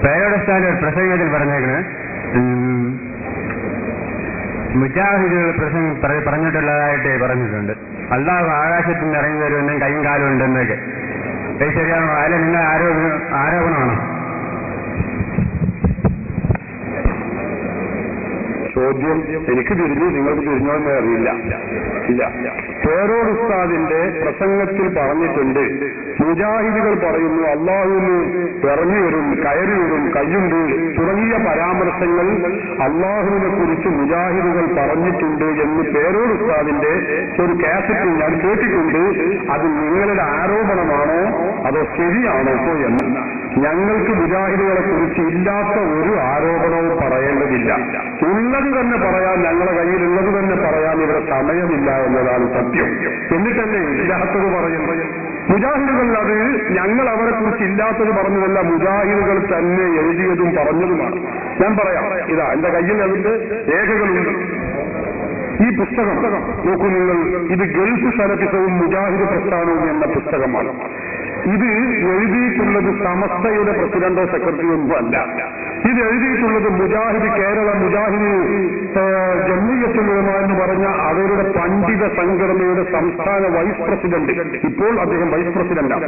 പേരോട് ഉസ്താദ് പ്രസംഗത്തിൽ പറഞ്ഞേക്കണ് മുജാഹിദുകൾ പറഞ്ഞിട്ടുള്ളതായിട്ട് പറഞ്ഞിട്ടുണ്ട്. അള്ളാഹു ആകാശത്തിൽ നിന്ന് ഇറങ്ങി വരുമെന്നും കൈയും കാലും ഉണ്ടെന്നൊക്കെ. അത് ശരിയാണോ? അതിൽ നിങ്ങൾ ആരോപണമാണോ? ചോദ്യം എനിക്ക് തിരിഞ്ഞു, നിങ്ങൾക്ക് തിരിഞ്ഞോ എന്ന് അറിയില്ല. ഇല്ല, പേരോട് ഉസ്താദിന്റെ പ്രസംഗത്തിൽ പറഞ്ഞിട്ടുണ്ട്, മുജാഹിദുകൾ പറയുന്നു അള്ളാഹുവിന് ഇറങ്ങി വരും, കയറി വരും, കയ്യുണ്ട് തുടങ്ങിയ പരാമർശങ്ങൾ അള്ളാഹുവിനെ കുറിച്ച് മുജാഹിദുകൾ പറഞ്ഞിട്ടുണ്ട് എന്ന് പേരോട് ഉസ്താദിന്റെ ഒരു കാസറ്റിൽ ഞാൻ കേട്ടിട്ടുണ്ട്. അത് നിങ്ങളുടെ ആരോപണമാണോ അതോ ശരിയാണോ എന്ന്? ഞങ്ങൾക്ക് മുജാഹിദുകളെ കുറിച്ച് ഇല്ലാത്ത ഒരു ആരോപണവും പറയേണ്ടതില്ല. ഉള്ളത് തന്നെ പറയാൻ, ഞങ്ങളുടെ കയ്യിലുള്ളത് തന്നെ പറയാൻ ഇവിടെ സമയമില്ല എന്നതാണ് സത്യം. എന്നിട്ടല്ലേ ഇല്ലാത്തത് പറയുന്നത്? മുജാഹിദുകൾ അത് ഞങ്ങൾ അവരെ കുറിച്ച് ഇല്ലാത്തത് പറഞ്ഞതല്ല, മുജാഹിദുകൾ തന്നെ എഴുതിയതും പറഞ്ഞതുമാണ്. ഞാൻ പറയാം, ഇതാ എന്റെ കയ്യിൽ അതിന്റെ രേഖകളുണ്ട്. ഈ പുസ്തകം നോക്കൂ നിങ്ങൾ, ഇത് ഗൾഫ് സലഫിസവും മുജാഹിദ് പ്രസ്ഥാനവും എന്ന പുസ്തകമാണ്. ഇത് എഴുതിയിട്ടുള്ളത് സമസ്തയുടെ പ്രസിഡന്റോ സെക്രട്ടറിയോ ഒന്നും അല്ല. ഇത് എഴുതിയിട്ടുള്ളത് മുജാഹിദ്, കേരള മുജാഹിദ് ജംഇയ്യത്തുൽ ഉലമ എന്ന് പറഞ്ഞ അവരുടെ പണ്ഡിത സംഘടനയുടെ സംസ്ഥാന വൈസ് പ്രസിഡന്റ്, ഇപ്പോൾ അദ്ദേഹം വൈസ് പ്രസിഡന്റാണ്,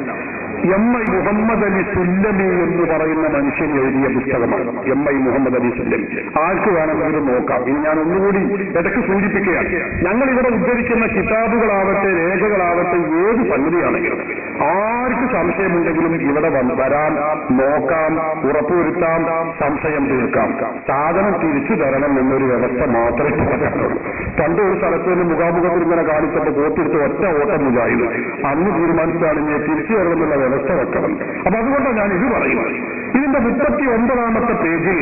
എം.ഐ. മുഹമ്മദ് അലി സുല്ലമി എന്ന് പറയുന്ന മനുഷ്യൻ എഴുതിയ പുസ്തകമാണ്. എം.ഐ. മുഹമ്മദ് അലി സുല്ലമി. ആർക്ക് വേണമെങ്കിലും നോക്കാം. ഇനി ഞാൻ ഒന്നുകൂടി ഇടയ്ക്ക് സൂചിപ്പിക്കുകയാണ്, ഞങ്ങൾ ഇവിടെ ഉദ്ധരിക്കുന്ന കിതാബുകളാവട്ടെ രേഖകളാവട്ടെ ഏത് സംഗതിയാണെങ്കിലും ആർക്ക് സംശയമുണ്ടെങ്കിലും ഇവിടെ വരാം, നോക്കാം, ഉറപ്പുവരുത്താം, സംശയം തീർക്കാം. സാധനം തിരിച്ചു തരണം എന്നൊരു വ്യവസ്ഥ മാത്രമേ പറഞ്ഞിട്ടുള്ളൂ. പണ്ട് ഒരു സ്ഥലത്ത് നിന്ന് മുഖാമുഖത്തിൽ ഇങ്ങനെ കാണിച്ചപ്പോൾ കോത്തെടുത്ത് ഒറ്റ ഓട്ടം മുജാഹിദ് അന്ന് തീരുമാനിച്ചാണ് ഞാൻ തിരിച്ചു തരണമെന്നുള്ള വ്യവസ്ഥ വെക്കണം. അപ്പൊ അതുകൊണ്ടാണ് ഞാൻ ഇത് പറയുന്നത്. ഇതിന്റെ 39-ാമത്തെ പേജിൽ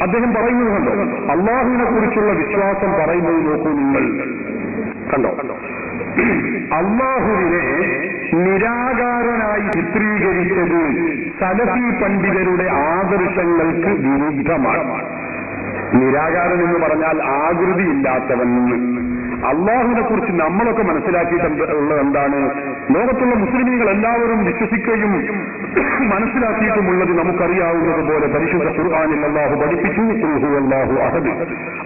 അദ്ദേഹം പറയുന്നത് കണ്ടോ, അള്ളാഹുവിനെ കുറിച്ചുള്ള വിശ്വാസം പറയുന്നത് നോക്കൂ നിങ്ങൾ, കണ്ടോ? അള്ളാഹുവിനെ നിരാകാരനായി ചിത്രീകരിച്ചത് സലഫി പണ്ഡിതരുടെ ആദർശങ്ങൾക്ക് വിരുദ്ധമാണ്. നിരാകാരൻ എന്ന് പറഞ്ഞാൽ ആകൃതിയില്ലാത്തവൻ. അള്ളാഹുവിനെ കുറിച്ച് നമ്മളൊക്കെ മനസ്സിലാക്കിയിട്ടുള്ളത് എന്താണ്? ലോകത്തുള്ള മുസ്ലിമീങ്ങൾ എല്ലാവരും വിശ്വസിക്കുകയും മനസ്സിലാക്കിയിട്ടുമുള്ളത് നമുക്കറിയാവുന്നത് പോലെ പരിശുദ്ധ ഖുർആനിൽ അള്ളാഹു പഠിപ്പിച്ചു, ഖുൽ ഹുവല്ലാഹു അഹദ്,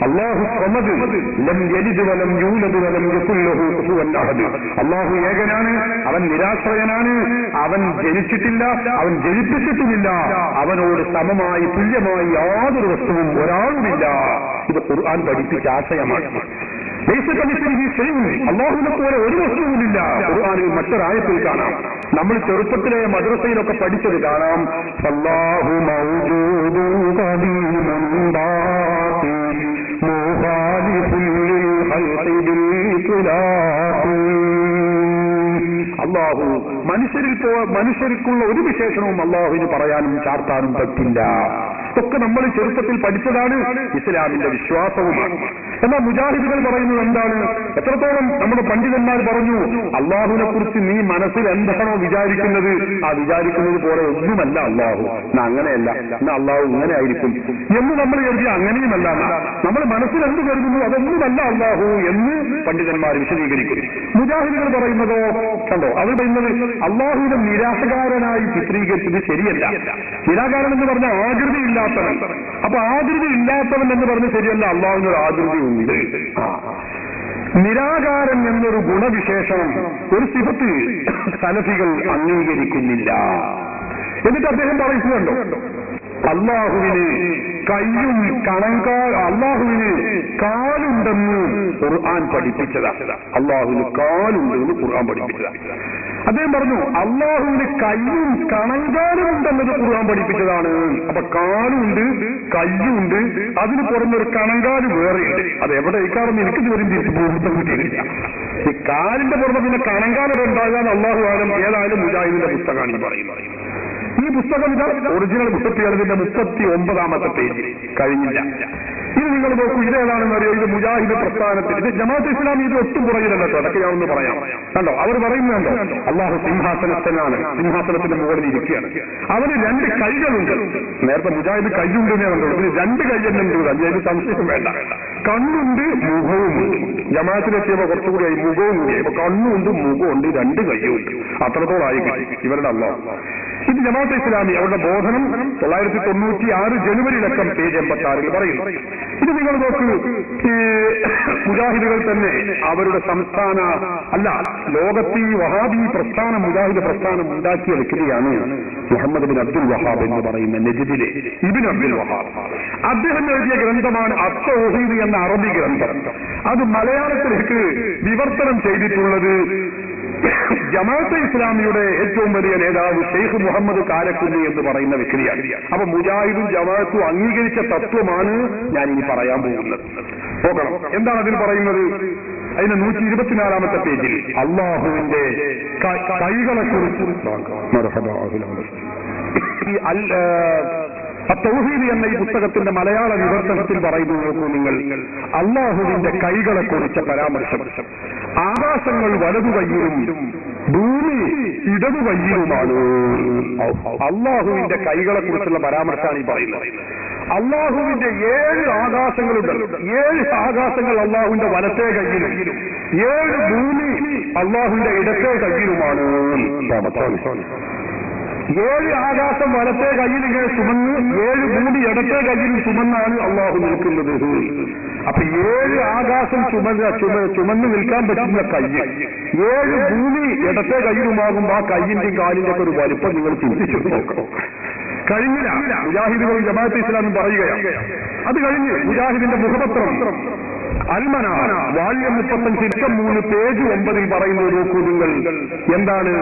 അല്ലാഹു സമദ്, ലം യലിദ് വലം യൂലദ് വലം യകുൽ ലഹു കുഫുവൻ അഹദ്. അള്ളാഹു ഏകനാണ്, അവൻ നിരാശ്രയനാണ്, അവൻ ജനിച്ചിട്ടില്ല, അവൻ ജനിപ്പിച്ചിട്ടുമില്ല, അവനോട് സമമായി തുല്യമായി യാതൊരു വസ്തുവും ഒരാളുമില്ല. ഇത് ഖുർആൻ പഠിപ്പിച്ച ആശയമാണ്. അള്ളാഹുവിനെ പോലെ ഒരു വസ്തുവുമില്ല. ഖുർആനിൽ മറ്റൊരായത്തിൽ കാണാം, നമ്മൾ ചെറുപ്പത്തിലെ മദ്രസയിലൊക്കെ പഠിച്ചത് കാണാം, അല്ലാഹു മൗജൂദുൻ ഖദീമുൻ ബാഖി മുഖാലിഫുൻ ലിൽ ഖൽഖി ബിൽ ഇത്ലാഖി. അള്ളാഹു മനുഷ്യർക്കുള്ള ഒരു വിശേഷണവും അള്ളാഹുവിന് പറയാനും ചാർത്താനും പറ്റില്ല. ഇതൊക്കെ നമ്മൾ ചെറുപ്പത്തിൽ പഠിച്ചതാണ്, ഇസ്ലാമിന്റെ വിശ്വാസവുമാണ്. എന്നാൽ മുജാഹിദുകൾ പറയുന്നത് എന്താണ്? എത്രത്തോളം നമ്മുടെ പണ്ഡിതന്മാർ പറഞ്ഞു, അള്ളാഹുവിനെ കുറിച്ച് നീ മനസ്സിൽ എന്താണോ വിചാരിക്കുന്നത് ആ വിചാരിക്കുന്നത് പോലെ ഒന്നുമല്ല അള്ളാഹു. എന്നാ അങ്ങനെയല്ല, എന്നാ അള്ളാഹു ഇങ്ങനെ ആയിരിക്കും എന്ന് നമ്മൾ കരുതി അങ്ങനെയുമല്ല. നമ്മൾ മനസ്സിൽ എന്ത് കരുതുന്നു അതൊന്നുമല്ല അള്ളാഹു എന്ന് പണ്ഡിതന്മാർ വിശദീകരിക്കുന്നു. മുജാഹിദുകൾ പറയുന്നതോ കണ്ടോ, അവർ പറയുന്നത് അള്ളാഹുവിനെ നിരാകാരനായി ചിത്രീകരിച്ചത് ശരിയല്ല. നിരാകാരൻ എന്ന് പറഞ്ഞാൽ ആകൃതി ഇല്ലാത്തവൻ. അപ്പൊ ആകൃതി ഇല്ലാത്തവൻ എന്ന് പറഞ്ഞ് ശരിയല്ല, അള്ളാഹുവിനൊരു ആകൃതി ഉണ്ട്. നിരാകാരൻ എന്നൊരു ഗുണവിശേഷം, ഒരു സിഫത്ത് സലഫികൾ അംഗീകരിക്കുന്നില്ല. എന്നിട്ട് അദ്ദേഹം പറയുന്നുണ്ടോ, അള്ളാഹുവിന് കയ്യും അള്ളാഹുവിന് കാലുണ്ടെന്ന് ഖുർആൻ പഠിപ്പിച്ചതാണ്. അള്ളാഹുവിന് കാലുണ്ടെന്ന് ഖുർആൻ പഠിപ്പിച്ചതാണ്. അദ്ദേഹം പറഞ്ഞു അള്ളാഹുവിന് കയ്യും കണങ്കാലും ഉണ്ടെന്നത് ഖുർആൻ പഠിപ്പിച്ചതാണ്. അപ്പൊ കാലുണ്ട്, കയ്യുണ്ട്, അതിന് പുറമൊരു കണങ്കാല് വേറെയുണ്ട്. അത് എവിടേക്കാണെന്ന് എനിക്ക് ഇതുവരെയും തിരിച്ചു പോകുന്നത് കിട്ടിയിട്ടില്ല. ഈ കാലിന്റെ പുറമെ പിന്നെ കണങ്കാലം ഉണ്ടാകാൻ അള്ളാഹു ആലം. ഏതായാലും മുജാഹിദിന്റെ പുസ്തകമാണ് ഈ പറയുന്നത്. ഈ പുസ്തകം ഇതാ ഒറിജിനൽ 39-ാമത്തെ പേജ് കഴിഞ്ഞില്ല. ഇത് നിങ്ങൾ നോക്കൂ, ഇതേതാണെന്ന് അറിയോ? ഇത് മുജാഹിദ് പ്രസ്ഥാനത്തിൽ, ഇത് ജമാഅത്ത് ഇസ്ലാമി ഇത് ഒട്ടും പുറകിലല്ലോ. അതൊക്കെ ഞാൻ ഒന്ന് പറയാം. കണ്ടോ, അവർ പറയുന്നുണ്ടോ അള്ളാഹു സിംഹാസനത്തിനാണ്, സിംഹാസനത്തിന്റെ മുകളിൽ ഇരിക്കുകയാണ്, അവന് 2 കൈകളുണ്ട്. നേരത്തെ മുജാഹിദ് കൈയുണ്ടെന്നേ കണ്ടോ, ഇതിന് 2 കൈ തന്നെ ഉണ്ട്. അതിന് സംശയം വേണ്ട. കണ്ണുണ്ട് മുഖവുമുണ്ട്. ജമാഅത്തിലെത്തിയപ്പോ കുറച്ചുകൂടി മുഖവും കൂടി. അപ്പൊ കണ്ണുണ്ട് മുഖമുണ്ട് രണ്ട് കയ്യുണ്ട്. അത്രത്തോളായി ഇവരുടെ അല്ലാഹ്. ഇത് ജമാഅത്തെ ഇസ്ലാമി അവരുടെ ബോധനം 996 ജനുവരിയിലക്കം പേജ് 86 പറയുന്നു. ഇത് നിങ്ങൾ നോക്കൂ, ഈ മുജാഹിദുകൾ തന്നെ അവരുടെ സംസ്ഥാന അല്ല ലോകത്ത് ഈ വഹാബി പ്രസ്ഥാനം മുജാഹിദ് പ്രസ്ഥാനം ഉണ്ടാക്കിയ വ്യക്തിയാണ് മുഹമ്മദ് ബിൻ അബ്ദുൽ വഹാബ് എന്ന് പറയുന്ന നജിദിലെ ഇബ്നു അബ്ദുൽ വഹാബ്. അദ്ദേഹം എഴുതിയ ഗ്രന്ഥമാണ് അത്തൗഹീദ് എന്ന അറബി ഗ്രന്ഥം. അത് മലയാളത്തിലേക്ക് വിവർത്തനം ചെയ്തിട്ടുള്ളത് ജമാഅത്തെ ഇസ്ലാമിയുടെ ഏറ്റവും വലിയ നേതാവ് ഷെയ്ഖ് മുഹമ്മദ് കാരക്കുന്ന് എന്ന് പറയുന്ന വ്യക്തിയാണ്. അപ്പൊ മുജാഹിദും ജമാഅത്തും അംഗീകരിച്ച തത്വമാണ് ഞാൻ ഇനി പറയാൻ പോകുന്നത്. നോക്കണം എന്താണ് അതിൽ പറയുന്നത്. അതിന് 124-ാമത്തെ പേജിൽ അള്ളാഹുവിന്റെ കൈകളെ കുറിച്ച് തൗഹീദ് എന്ന ഈ പുസ്തകത്തിന്റെ മലയാള വിവർത്തനത്തിൽ പറയുന്നു. നോക്കൂ നിങ്ങൾ, അള്ളാഹുവിന്റെ കൈകളെ കുറിച്ച പരാമർശം. ആകാശങ്ങൾ വലതു കൈയിലും ഭൂമി ഇടതു കൈയിലുമാണ്. അള്ളാഹുവിന്റെ കൈകളെ കുറിച്ചുള്ള പരാമർശമാണ് ഈ പറയുന്നത്. അള്ളാഹുവിന്റെ 7 ആകാശങ്ങളുണ്ട്. 7 ആകാശങ്ങൾ അള്ളാഹുവിന്റെ വലത്തേ കൈയിലും 7 ഭൂമി അള്ളാഹുവിന്റെ ഇടത്തേ കൈയിലുമാണ്. 7 ആകാശം വലത്തേ കയ്യിൽ ഇങ്ങനെ ചുമന്ന് 7 ഭൂമി ഇടത്തേ കയ്യിൽ ചുമന്നാണ് അള്ളാഹു നിൽക്കുന്നത്. അപ്പൊ 7 ആകാശം ചുമന്ന് നിൽക്കാൻ പറ്റുന്ന കയ്യ് 7 ഭൂമി ഇടത്തേ കയ്യിലുമാകുമ്പോ ആ കയ്യിന്റെയും കാലിന്റെ ഒക്കെ ഒരു വലിപ്പം നിങ്ങൾ ചിന്തിച്ചു നോക്കണം. കഴിഞ്ഞില്ല. മുജാഹിദുകൾ ജമാഅത്തെ ഇസ്ലാമിൽ പറയുകയാണ്. അത് കഴിഞ്ഞ് മുജാഹിദിന്റെ മുഖപത്രം അൽമന വാള്യം 35 3 പേജ് 9 പറയുന്നത് നോക്കൂ നിങ്ങൾ. എന്താണ്?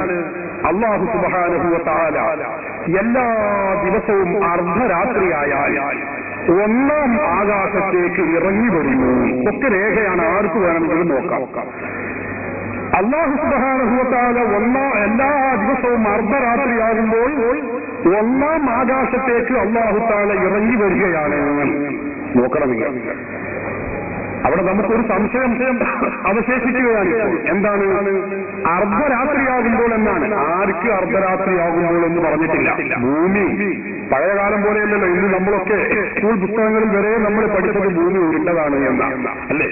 അല്ലാഹു സുബ്ഹാനഹു വ തആല എല്ലാ ദിവസവും അർദ്ധരാത്രിയായാൽ 1-ാം ആകാശത്തേക്ക് ഇറങ്ങി വരുന്നു. ഒക്കെ രേഖയാണ്, ആർക്ക് വേണമെങ്കിലും നോക്കാം. അല്ലാഹു സുബ്ഹാനഹു വ തആല എല്ലാ ദിവസവും അർദ്ധരാത്രിയാകുമ്പോൾ 1-ാം ആകാശത്തേക്ക് അല്ലാഹു തആല ഇറങ്ങി വരികയാണ്. നോക്കണം നിങ്ങൾ. അവിടെ നമുക്കൊരു സംശയം അവശേഷിക്കുകയാണ്. എന്താണ്? അർദ്ധരാത്രിയാകുമ്പോൾ എന്നാണ്. ആർക്ക് അർദ്ധരാത്രിയാകുമ്പോൾ എന്ന് പറഞ്ഞിട്ടില്ല. ഭൂമി പഴയകാലം പോലെയല്ലല്ലോ. ഇന്ന് നമ്മളൊക്കെ സ്കൂൾ പുസ്തകങ്ങളിൽ വരെ നമ്മൾ പഠിച്ചത് ഭൂമി ഉരുണ്ടതാണ് എന്നാണ്, അല്ലേ?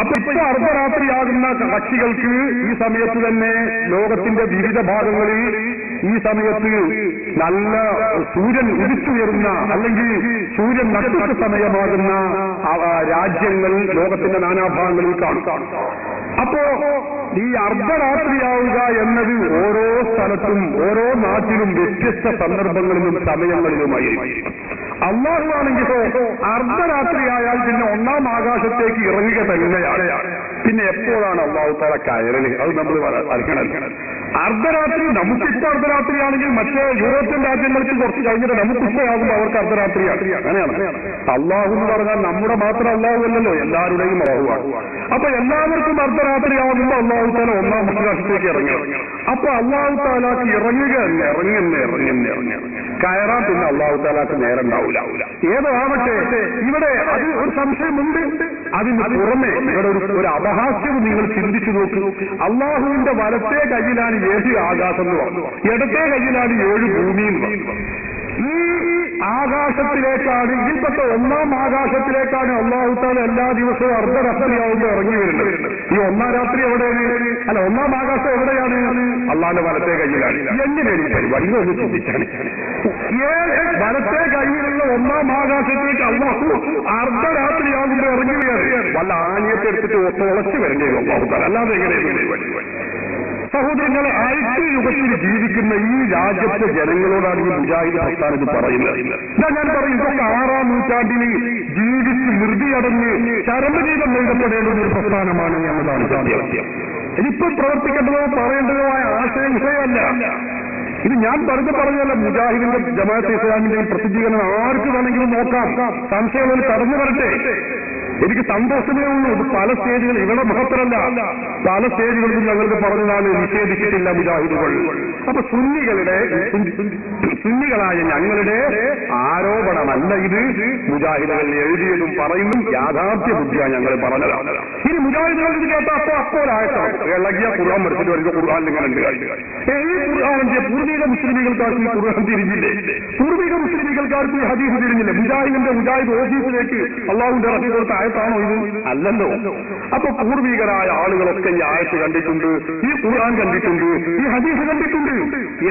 അപ്പൊ ഇപ്പൊ അർദ്ധരാത്രിയാകുന്ന കക്ഷികൾക്ക് ഈ സമയത്ത് തന്നെ ലോകത്തിന്റെ വിവിധ ഭാഗങ്ങളിൽ ഈ സമയത്ത് നല്ല സൂര്യൻ ഉദിച്ചുയരുന്ന അല്ലെങ്കിൽ സൂര്യൻ നക്ഷത്ര സമയമാകുന്ന രാജ്യങ്ങൾ ലോകത്തിന്റെ നാനാഭാഗങ്ങളിൽ കാണും. അപ്പോ ഈ അർദ്ധരാത്രിയാവുക എന്നത് ഓരോ സ്ഥലത്തും ഓരോ നാട്ടിലും വ്യത്യസ്ത സന്ദർഭങ്ങളിലും സമയങ്ങളിലുമായി. അല്ലാഹുവാണെങ്കിലോ അർദ്ധരാത്രിയായാൽ പിന്നെ 1-ാം ആകാശത്തേക്ക് ഇറങ്ങുക തന്നെയാണ്. പിന്നെ എപ്പോഴാണ് അല്ലാഹു തആല കയറല്? അത് നമ്മൾ അറിയണം. അർദ്ധരാത്രി നമുക്കിപ്പോ അർദ്ധരാത്രിയാണെങ്കിൽ മറ്റേ യൂറോപ്യൻ രാജ്യങ്ങൾക്ക് കുറച്ച് കഴിഞ്ഞിട്ട് നമുക്കിപ്പോഴാകുമ്പോൾ അവർക്ക് അർദ്ധരാത്രിയാണ്. അങ്ങനെയാണ്. അല്ലാഹു എന്ന് പറഞ്ഞാൽ നമ്മുടെ മാത്രം അല്ലാഹു അല്ലല്ലോ, എല്ലാവരുടെയും അല്ലാഹുവാണ്. അപ്പൊ എല്ലാവർക്കും അർദ്ധരാത്രിയാകുമ്പോൾ അല്ലാഹു തആല 1-ാം ആകാശത്തേക്ക് ഇറങ്ങി. അപ്പൊ അല്ലാഹു തആലാക്ക് ഇറങ്ങുക ഇറങ്ങി കയറാൻ പിന്നെ അല്ലാഹു തആലാക്ക് നേരം ഉണ്ടാവില്ല. ഏതോ ആവട്ടെ, ഇവിടെ അത് ഒരു സംശയമുണ്ട്. അതിന് പുറമെ ഇവിടെ ഒരു അപഹാസ്യവും നിങ്ങൾ ചിന്തിച്ചു നോക്കൂ. അള്ളാഹുവിന്റെ വലത്തേ കയ്യിലാണ് 7 ആകാശം എന്ന് പറഞ്ഞു, ഇടത്തേ കയ്യിലാണ് 7 ഭൂമിയും. ഈ ആകാശത്തിലേക്കാണ്, ഇതിൽപ്പെട്ട 1-ാം ആകാശത്തിലേക്കാണ് അല്ലാഹു തആല എല്ലാ ദിവസവും അർദ്ധരാത്രിയാവുമ്പോൾ ഇറങ്ങി വരുന്നത്. ഈ 1-ാം രാത്രി എവിടെയാണ്? അല്ല, 1-ാം ആകാശം എവിടെയാണ്? അള്ളാഹുവിന്റെ വലത്തേ കയ്യിലാണ്. എങ്ങനെയാണ് ഈ പരിപാടി? ഒന്ന് ചിന്തിച്ചാണ്. വലത്തേ കയ്യിലുള്ള 1-ാം ആകാശത്തേക്ക് അള്ളാഹു അർദ്ധരാത്രിയാകുമ്പോൾ ഇറങ്ങുകയാണ്. വല്ല ആണിയത്തെ എടുത്തിട്ട് തുളച്ചു വരേണ്ടി വരും അള്ളാഹു തആല. അല്ലാതെ എങ്ങനെയാണ്? സഹോദരങ്ങളെ, ഐക്യ യുഗത്തിൽ ജീവിക്കുന്ന ഈ രാജ്യത്തെ ജനങ്ങളോടാണ് ഈ മുജാഹിദ് പ്രസ്ഥാനത്ത് പറയുന്നത്. ഞാൻ പറയും, ഇതൊക്കെ 6-ാം നൂറ്റാണ്ടിൽ ജീവിച്ച് മൃതിയടഞ്ഞ് ചരമജീവൻ എഴുതപ്പെടേണ്ടുന്ന ഒരു പ്രസ്ഥാനമാണ് എന്നതാണ് സത്യം. ഇതിപ്പോൾ പ്രവർത്തിക്കേണ്ടതോ പറയേണ്ടതോ ആയ ആശയമല്ല. ഇത് ഞാൻ പറഞ്ഞല്ല. മുജാഹിദിന്റെ ജമാഅത്തെ ഇസ്ലാമിന്റെയും പ്രസിദ്ധീകരണം ആർക്ക് വേണമെങ്കിലും നോക്കാം. സംശയങ്ങളിൽ കടന്നു വരട്ടെ. എനിക്ക് സന്തോഷമേ ഉള്ളൂ. ഇത് പല സ്റ്റേജുകൾ, ഇവിടെ മഹത്തരല്ല, പല സ്റ്റേജുകളിലും ഞങ്ങൾക്ക് പറഞ്ഞതാണ്, നിഷേധിച്ചിട്ടില്ല മുജാഹിദുകൾ. അപ്പൊ സുന്നികളായ ഞങ്ങളുടെ ആരോപണമല്ല ഇത്. മുജാഹിദുകൾ എഴുതിയതും പറയുന്നതും യാഥാർത്ഥ്യ ബുദ്ധിയാണ് ഞങ്ങൾ പറഞ്ഞതാണ്. ഇനി മുജാഹിദുകൾ ഇത് കേട്ട അപ്പോഴായിട്ടോ ഇളകിയ ഖുർആൻ പഠിച്ചിട്ട് വരുന്ന ഖുർആനിൽ ഇങ്ങനെ ഉണ്ട്. ഈ ഖുർആന്റെ പൂർവിക മുസ്ലിമീകൾക്കാർക്ക് ഈ ഖുർആൻ തിരിഞ്ഞില്ലേ? പൂർവിക മുസ്ലിമീകൾക്കാർക്ക് ഈ ഹദീസ് തിരിഞ്ഞില്ലേ? മുജാഹിദ് ഓഫീസിലേക്ക് അള്ളാഹുവിന്റെ റസൂൽ കൊടുത്ത ആയത്താണോ ഇത്? അല്ലല്ലോ. അപ്പൊ പൂർവികരായ ആളുകളൊക്കെ ഈ ആയത്ത് കണ്ടിട്ടുണ്ട്, ഈ ഖുർആൻ കണ്ടിട്ടുണ്ട്, ഈ ഹദീസ് കണ്ടിട്ടുണ്ട്.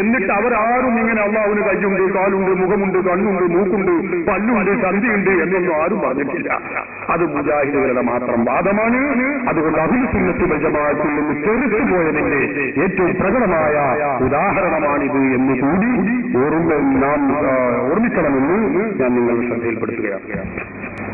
എന്നിട്ട് അവരാരും ഇങ്ങനെ അള്ളാഹുവിന് കയ്യുണ്ട്, കാലുണ്ട്, മുഖമുണ്ട്, കണ്ണുണ്ട്, മൂക്കുണ്ട്, പല്ലുണ്ട്, ചന്തിയുണ്ട് എന്നൊന്നും ആരും പറഞ്ഞിട്ടില്ല. അത് മുജാഹിദുകളുടെ മാത്രം വാദമാണ്. അതുകൊണ്ട് അഹ്ലു സുന്നത്തി വൽ ജമാഅത്തിൽ നിന്ന് ചെറുത്തുപോയതിന്റെ ഏറ്റവും പ്രകടമായ ഉദാഹരണമാണിത് എന്ന് കൂടി നാം ഓർമ്മിക്കണമെന്ന് ഞാൻ നിങ്ങളുടെ ശ്രദ്ധയിൽപ്പെടുത്തുകയാണ്.